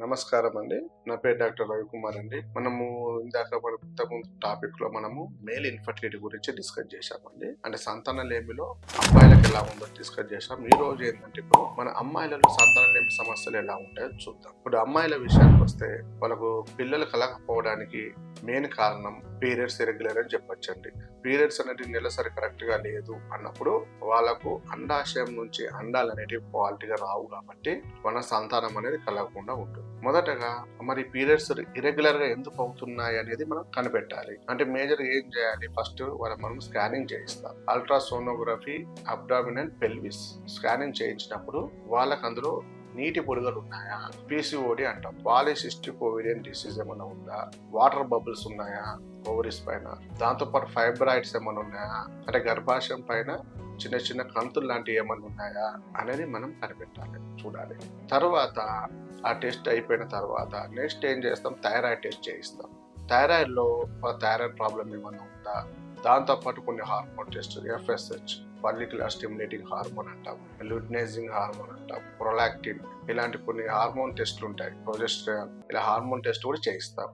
నమస్కారం అండి. నా పేరు డాక్టర్ రవికుమార్ అండి. మనము ఇంతకుముందు టాపిక్ లో మనము మేల్ ఇన్ఫర్టిలిటీ గురించి డిస్కస్ చేశామండి. అంటే సంతానలేమిలో అబ్బాయిలకు ఎలా ఉందో డిస్కస్ చేశాం. ఈ రోజు ఏంటంటే ఇప్పుడు మన అమ్మాయిలలో సంతానలేమి సమస్యలు ఎలా ఉంటాయో చూద్దాం. ఇప్పుడు అమ్మాయిల విషయానికి వస్తే వాళ్ళకు పిల్లలు కలగకపోవడానికి మెయిన్ కారణం పీరియడ్స్ ఇరెగ్యులర్ అని చెప్పొచ్చండి. పీరియడ్స్ అనేది నెలసరి కరెక్ట్ గా లేదు అన్నప్పుడు వాళ్ళకు అండాశయం నుంచి అండాలు అనేటివి క్వాలిటీగా రావు కాబట్టి మన సంతానం అనేది కలగకుండా ఉంటుంది. మొదటగా మరి పీరియడ్స్ ఇరెగ్యులర్ గా ఎందుకు అవుతున్నాయి అనేది మనం కనిపెట్టాలి. అంటే మేజర్ ఏం చేయాలి? ఫస్ట్ మనం స్కానింగ్ చేయిస్తాం. అల్ట్రాసోనోగ్రఫీ అబ్డామినల్ పెల్విస్ స్కానింగ్ చేయించినప్పుడు వాళ్ళకి అందులో నీటి పొడుగలు ఉన్నాయా, పీసీఓడి అంటాం, పాలిసిస్టిక్ ఓవేరియన్ డిసీజ్ ఏమైనా ఉందా, వాటర్ బబుల్స్ ఉన్నాయా ఓవరీస్ పైన, దాంతోపాటు ఫైబ్రాయిడ్స్ ఏమైనా ఉన్నాయా, అంటే గర్భాశయం పైన చిన్న చిన్న కంతులు లాంటివి ఏమైనా ఉన్నాయా అనేది మనం కనిపెట్టాలి, చూడాలి. తర్వాత ఆ టెస్ట్ అయిపోయిన తర్వాత నెక్స్ట్ ఏం చేస్తాం? థైరాయిడ్ టెస్ట్ చేయిస్తాం. థైరాయిడ్లో థైరాయిడ్ ప్రాబ్లం ఏమైనా ఉందా, దాంతోపాటు కొన్ని hormone test, FSH follicular stimulating hormone అంటాం, ల్యూటినైజింగ్ హార్మోన్ అంటాం, ప్రొలాక్టిన్, ఇలాంటి కొన్ని హార్మోన్ టెస్టులు ఉంటాయి, ప్రొజెస్టరాన్, ఇలా హార్మోన్ టెస్ట్ కూడా చేయిస్తాం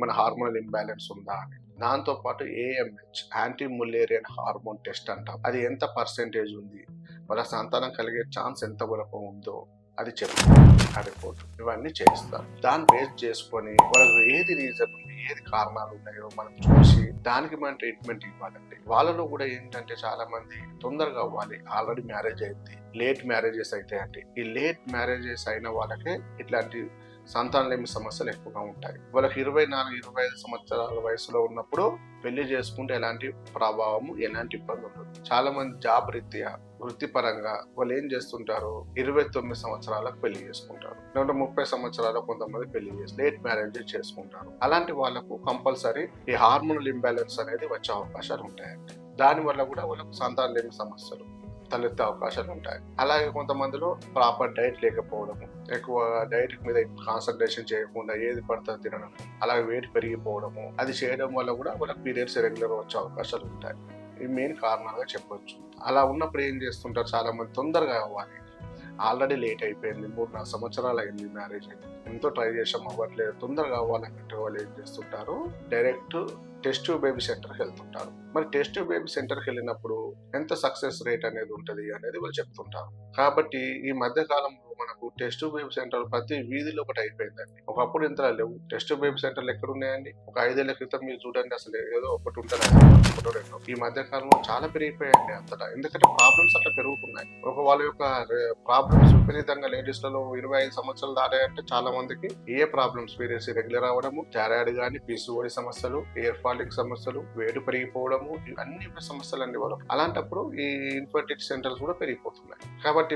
మన హార్మోనల్ ఇంబ్యాలెన్స్ ఉందా అని. దాంతోపాటు AMH anti Müllerian hormone test అంటాం, అది ఎంత పర్సెంటేజ్ ఉంది, వాళ్ళ సంతానం కలిగే ఛాన్స్ ఎంత వరకు ఉందో అది చెప్తాం ఆ రిపోర్ట్. ఇవన్నీ చేయిస్తారు. దాన్ని బేస్ చేసుకొని వాళ్ళకి ఏది రీజన్ ఉంది, ఏది కారణాలు ఉన్నాయో మనం చూసి దానికి మనం ట్రీట్మెంట్ ఇవ్వాలండి. వాళ్ళలో కూడా ఏంటంటే చాలా మంది తొందరగా అవ్వాలి, ఆల్రెడీ మ్యారేజ్ అయింది, లేట్ మ్యారేజెస్ అయితే అండి, ఈ లేట్ మ్యారేజెస్ అయిన వాళ్ళకే ఇట్లాంటి సంతానలేమి సమస్యలు ఎక్కువగా ఉంటాయి. వాళ్ళకి 24-25 సంవత్సరాల వయసులో ఉన్నప్పుడు పెళ్లి చేసుకుంటే ఎలాంటి ప్రభావము, ఎలాంటి ఇబ్బంది ఉండదు. చాలా మంది జాబ్ రీత్యా, వృత్తిపరంగా వాళ్ళు ఏం చేస్తుంటారు, 29 సంవత్సరాలకు పెళ్లి చేసుకుంటారు, లేదంటే 30 సంవత్సరాలకు కొంతమంది పెళ్లి చేసి లేట్ మ్యారేజ్ చేసుకుంటారు. అలాంటి వాళ్ళకు కంపల్సరీ ఈ హార్మోనల్ ఇంబ్యాలెన్స్ అనేది వచ్చే అవకాశాలు ఉంటాయండి. దానివల్ల కూడా వాళ్ళకు సంతానలేమి సమస్యలు తలెత్తే అవకాశాలు ఉంటాయి. అలాగే కొంతమందిలో ప్రాపర్ డైట్ లేకపోవడము, ఎక్కువ డైట్ మీద కాన్సన్ట్రేషన్ చేయకుండా ఏది పడుతుంది తినడం, అలాగే వెయిట్ పెరిగిపోవడము, అది చేయడం వల్ల కూడా వాళ్ళకి పీరియడ్స్ రెగ్యులర్ వచ్చే అవకాశాలు ఉంటాయి. ఇవి మెయిన్ కారణాలుగా చెప్పొచ్చు. అలా ఉన్నప్పుడు ఏం చేస్తుంటారు, చాలా మంది తొందరగా అవ్వాలి, ఆల్రెడీ లేట్ అయిపోయింది, 3-4 సంవత్సరాలు అయింది మ్యారేజ్ అయింది, ఎంతో ట్రై చేసాం అవ్వట్లేదు, తొందరగా అవ్వాలన్నట్టు వాళ్ళు ఏం చేస్తుంటారు, డైరెక్ట్ టెస్ట్ ట్యూబ్ బేబీ సెంటర్కి వెళ్తుంటారు. మరి టెస్ట్ ట్యూబ్ బేబీ సెంటర్కి వెళ్ళినప్పుడు ఎంత సక్సెస్ రేట్ అనేది ఉంటుంది అనేది వాళ్ళు చెప్తుంటారు. కాబట్టి ఈ మధ్య కాలంలో మనకు టెస్ట్ ట్యూబ్ బేబీ సెంటర్ ప్రతి వీధిలో ఒకటి అయిపోయిందండి. ఒకప్పుడు ఇంత లేవు. టెస్ట్ ట్యూబ్ బేబీ సెంటర్లు ఎక్కడ ఉన్నాయండి? ఒక 5 ఏళ్ల క్రితం మీరు చూడండి, అసలు ఏదో ఒకటి ఉంటుంది. ఈ మధ్య కాలంలో చాలా పెరిగిపోయాయండి అంతటా. ఎందుకంటే ప్రాబ్లమ్స్ అట్లా పెరుగుతున్నాయి. ఒక వాళ్ళ యొక్క ప్రాబ్లమ్స్ విపరీతంగా లేడీస్లలో 25 సంవత్సరాలు దాటాయంటే చాలా మందికి ఏ ప్రాబ్లమ్స్, పీరియడ్స్ రెగ్యులర్ అవ్వడము, థైరాయిడ్ కానీ, పీసీఓడి సమస్యలు, ఎయిర్ ఫాలిక్ సమస్యలు, వేడి పెరిగిపోవడము, ఇవన్నీ సమస్యలు అండి వాళ్ళకు. అలాంటప్పుడు ఈ ఇన్ఫర్టిలిటీ సెంటర్స్ కూడా పెరిగిపోతున్నాయి. కాబట్టి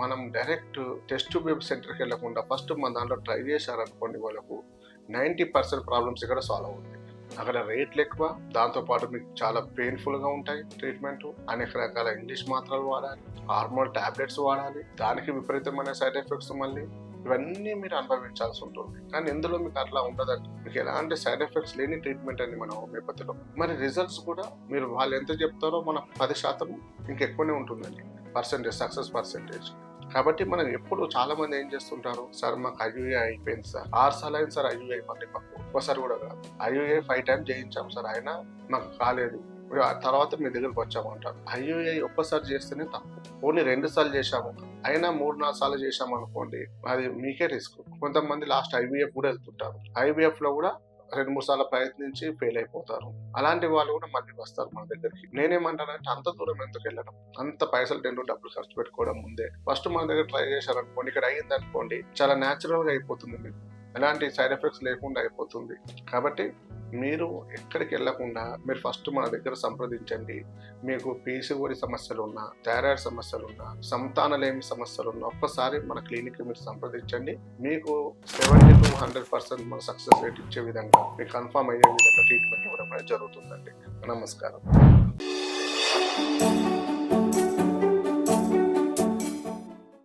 మనం డైరెక్ట్ టెస్ట్ ట్యూబ్ బేబీ సెంటర్కి వెళ్ళకుండా ఫస్ట్ మన దాంట్లో ట్రై చేశారనుకోండి, వాళ్ళకు 90% ప్రాబ్లమ్స్ ఇక్కడ సాల్వ్ అవుతాయి. అక్కడ రేట్లు ఎక్కువ, దాంతోపాటు మీకు చాలా పెయిన్ఫుల్గా ఉంటాయి ట్రీట్మెంట్, అనేక రకాల ఇంగ్లీష్ మాత్రలు వాడాలి, హార్మోన్ టాబ్లెట్స్ వాడాలి, దానికి విపరీతమైన సైడ్ ఎఫెక్ట్స్, మళ్ళీ ఇవన్నీ మీరు అనుభవించాల్సి ఉంటుంది. కానీ ఇందులో మీకు అట్లా ఉండదండి, మీకు ఎలాంటి సైడ్ ఎఫెక్ట్స్ లేని ట్రీట్మెంట్ అండి మన హోమియోపతిలో. మరి రిజల్ట్స్ కూడా మీరు వాళ్ళు ఎంత చెప్తారో మన 10% ఇంకెక్కువనే ఉంటుందండి పర్సెంటేజ్, సక్సెస్ పర్సెంటేజ్. కాబట్టి మనం ఎప్పుడు చాలా మంది ఏం చేస్తుంటారు, సార్ మాకు ఐయుఏ అయిపోయింది సార్, 6 సార్లు అయింది సార్ ఐయుఏ, మళ్ళీ మాకు ఒక్కసారి కూడా కాదు, ఐయుఏ 5 times చేయించాం సార్, అయినా మాకు కాలేదు, తర్వాత మీ దగ్గరకు వచ్చామంటారు. ఐయుఏ ఒక్కసారి చేస్తేనే తప్పు, ఓన్లీ 2 సార్లు చేశాము అయినా 3-4 సార్లు చేశాము అనుకోండి, అది మీకే రిస్క్. కొంతమంది లాస్ట్ ఐవీఎఫ్ కూడా వెళ్తుంటారు, ఐవీఎఫ్ లో కూడా 2-3 సార్లు ప్రయత్నించి ఫెయిల్ అయిపోతారు. అలాంటి వాళ్ళు కూడా మళ్ళీ వస్తారు మన దగ్గరికి. నేనేమంటానంటే అంత దూరం ఎందుకు వెళ్ళడం, అంత పైసలు డబ్బులు ఖర్చు పెట్టుకోవడం ముందే ఫస్ట్ మన దగ్గర ట్రై చేశారనుకోండి, ఇక్కడ అయ్యింది అనుకోండి, చాలా న్యాచురల్ గా అయిపోతుంది, మీకు ఎలాంటి సైడ్ ఎఫెక్ట్స్ లేకుండా అయిపోతుంది. కాబట్టి మీరు ఎక్కడికి వెళ్లకుండా మీరు ఫస్ట్ మన దగ్గర సంప్రదించండి. మీకు పీసీఓడి సమస్యలు ఉన్నా, థైరాయిడ్ సమస్యలు ఉన్నా, సంతానలేమి సమస్యలు ఉన్నా ఒక్కసారి మన క్లినిక్ మీరు సంప్రదించండి. మీకు 70-100% మన సక్సెస్ రేట్ ఇచ్చే విధంగా, మీకు కన్ఫర్మ్ అయ్యే విధంగా ట్రీట్మెంట్ ఇవ్వడం అనేది జరుగుతుందండి. నమస్కారం.